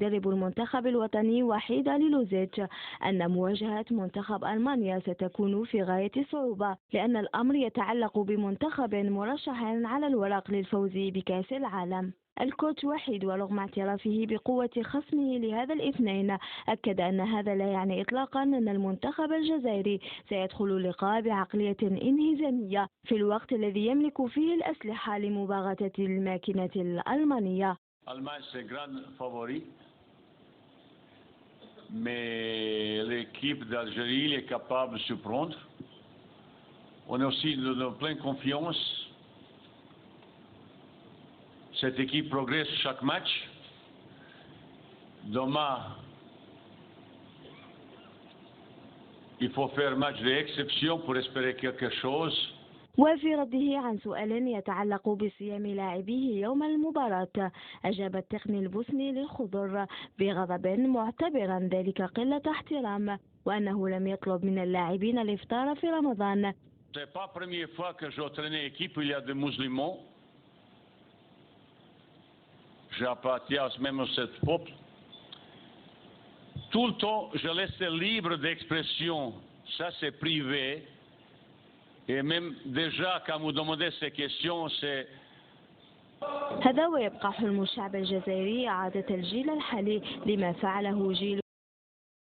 مدرب المنتخب الوطني وحيد ليلوزيتش أن مواجهة منتخب ألمانيا ستكون في غاية الصعوبة، لأن الأمر يتعلق بمنتخب مرشح على الورق للفوز بكأس العالم. الكوتش وحيد ورغم اعترافه بقوة خصمه لهذا الاثنين أكد أن هذا لا يعني إطلاقا أن المنتخب الجزائري سيدخل اللقاء بعقلية انهزامية في الوقت الذي يملك فيه الأسلحة لمباغتة الماكينة الألمانية. Allemagne, c'est un grand favori, mais l'équipe d'Algérie est capable de surprendre. On est aussi de pleine confiance. Cette équipe progresse chaque match. Demain, il faut faire un match d'exception pour espérer quelque chose. وفي رده عن سؤال يتعلق بصيام لاعبيه يوم المباراة، أجاب التقني البوسني للخضر بغضب معتبرا ذلك قلة احترام، وأنه لم يطلب من اللاعبين الإفطار في رمضان. C'est pas la première fois que j'entraîne une équipe où il y a des musulmans. J'appartiens même à ce peuple. Tout le temps, je laisse libre d'expression. Ça, c'est privé. Et même déjà, quand vous demandez ces questions, c'est... هذا ويبقى حلم الشعب الجزائري إعادة الجيل الحالي لما فعله جيل